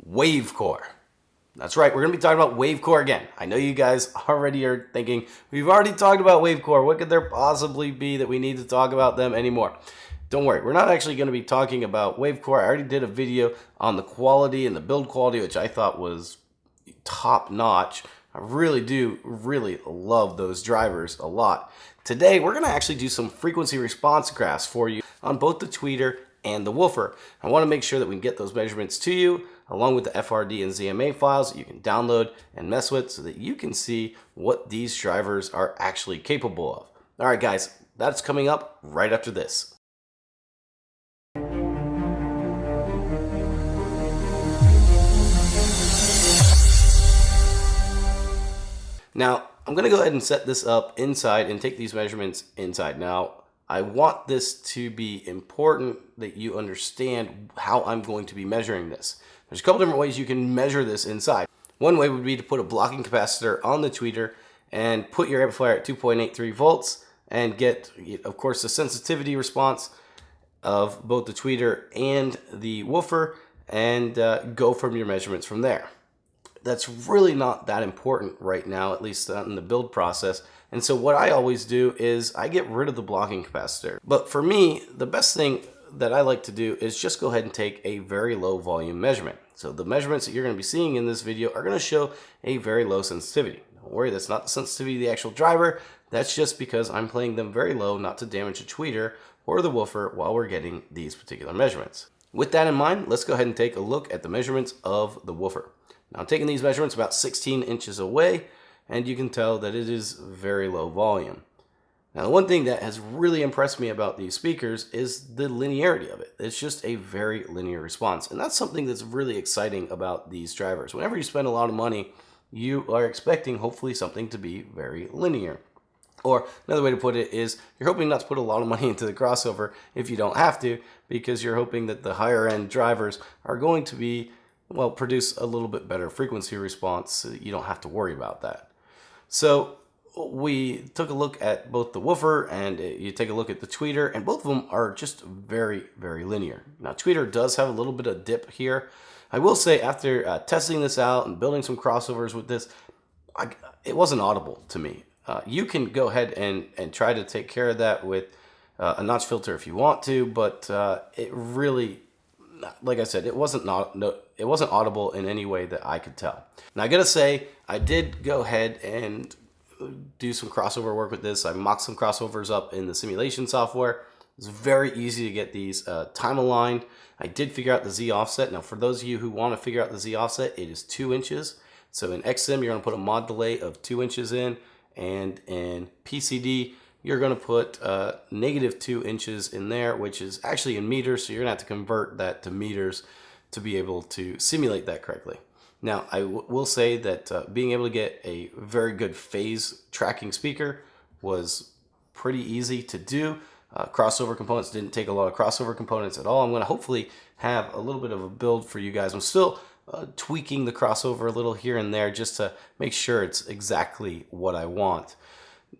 Wavecor. That's right, we're going to be talking about Wavecor again. I know you guys already are thinking, we've already talked about Wavecor. What could there possibly be that we need to talk about them anymore? Don't worry, we're not actually going to be talking about Wavecor. I already did a video on the quality and the build quality, which I thought was top notch. I really love those drivers a lot. Today, we're going to actually do some frequency response graphs for you on both the tweeter and the woofer. I want to make sure that we can get those measurements to you along with the FRD and ZMA files that you can download and mess with so that you can see what these drivers are actually capable of. All right, guys, that's coming up right after this. Now, I'm going to go ahead and set this up inside and take these measurements inside. Now, I want this to be important that you understand how I'm going to be measuring this. There's a couple different ways you can measure this inside. One way would be to put a blocking capacitor on the tweeter and put your amplifier at 2.83 volts and get, of course, the sensitivity response of both the tweeter and the woofer and go from your measurements from there. That's really not that important right now, at least in the build process. And so what I always do is I get rid of the blocking capacitor. But for me, the best thing that I like to do is just go ahead and take a very low volume measurement. So the measurements that you're going to be seeing in this video are going to show a very low sensitivity. Don't worry, that's not the sensitivity of the actual driver. That's just because I'm playing them very low not to damage the tweeter or the woofer while we're getting these particular measurements. With that in mind, let's go ahead and take a look at the measurements of the woofer. Now I'm taking these measurements about 16 inches away, and you can tell that it is very low volume. Now the one thing that has really impressed me about these speakers is the linearity of it. It's just a very linear response, and that's something that's really exciting about these drivers. Whenever you spend a lot of money, you are expecting hopefully something to be very linear. Or another way to put it is you're hoping not to put a lot of money into the crossover if you don't have to, because you're hoping that the higher end drivers are going to be, well, produce a little bit better frequency response so that you don't have to worry about that. So we took a look at both the woofer and you take a look at the tweeter, and both of them are just very linear. Now tweeter does have a little bit of dip here. I will say after testing this out and building some crossovers with this, it wasn't audible to me. You can go ahead and try to take care of that with a notch filter if you want to, but it really, like I said, it wasn't audible in any way that I could tell. Now I gotta say, I did go ahead and do some crossover work with this. I mocked some crossovers up in the simulation software. It's very easy to get these time aligned. I did figure out the Z offset. Now for those of you who want to figure out the Z offset, it is 2 inches. So in XSIM, you're gonna put a mod delay of 2 inches in, and in PCD, you're going to put -2 inches in there, which is actually in meters, so you're going to have to convert that to meters to be able to simulate that correctly. Now, I will say that being able to get a very good phase tracking speaker was pretty easy to do. Crossover components didn't take a lot of crossover components at all. I'm going to hopefully have a little bit of a build for you guys. I'm still tweaking the crossover a little here and there just to make sure it's exactly what I want.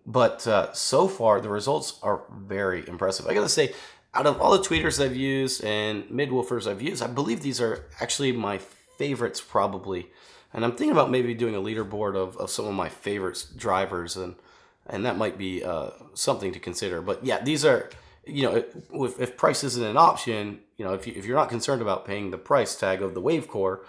But so far, the results are very impressive. I gotta say, out of all the tweeters I've used and mid-woofers I've used, I believe these are actually my favorites probably. And I'm thinking about maybe doing a leaderboard of some of my favorite drivers, and that might be something to consider. But yeah, these are, you know, if price isn't an option, you know, if you're not concerned about paying the price tag of the Wavecor,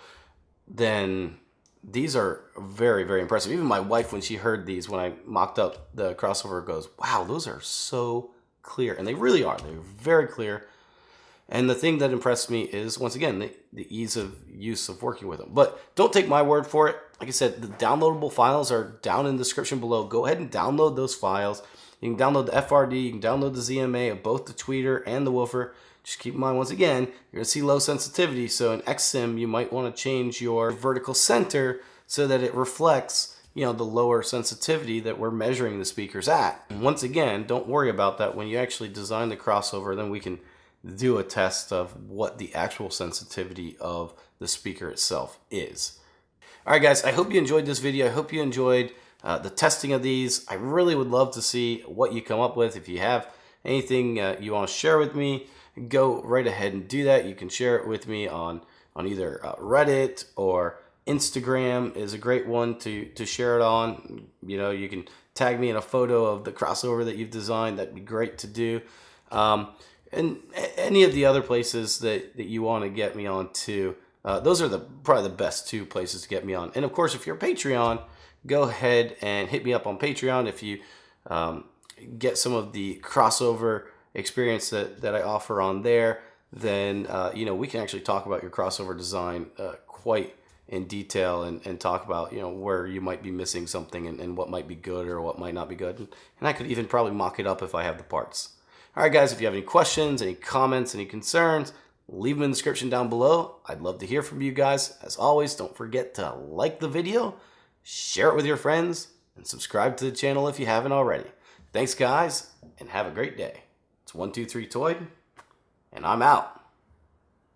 then these are very impressive. Even my wife, when she heard these, when I mocked up the crossover, goes, wow, those are so clear. And they really are. They're very clear. And the thing that impressed me is, once again, the ease of use of working with them. But don't take my word for it. Like I said, the downloadable files are down in the description below. Go ahead and download those files. You can download the FRD, you can download the ZMA of both the tweeter and the woofer. Just keep in mind, once again, you're going to see low sensitivity. So in XSIM, you might want to change your vertical center so that it reflects, you know, the lower sensitivity that we're measuring the speakers at. And once again, don't worry about that. When you actually design the crossover, then we can do a test of what the actual sensitivity of the speaker itself is. All right, guys, I hope you enjoyed this video. I hope you enjoyed the testing of these. I really would love to see what you come up with. If you have anything you want to share with me, go right ahead and do that. You can share it with me on on either Reddit or Instagram is a great one to share it on. You know, you can tag me in a photo of the crossover that you've designed. That'd be great to do. And any of the other places that you want to get me on too. Those are probably the best two places to get me on. And of course, if you're a Patreon, go ahead and hit me up on Patreon. If you get some of the crossover experience that I offer on there, then you know, we can actually talk about your crossover design quite in detail and talk about, you know, where you might be missing something and what might be good or what might not be good. And I could even probably mock it up if I have the parts. All right, guys, if you have any questions, any comments, any concerns, leave them in the description down below. I'd love to hear from you guys. As always, don't forget to like the video, share it with your friends, and subscribe to the channel if you haven't already. Thanks, guys, and have a great day. It's 123 Toyd, and I'm out.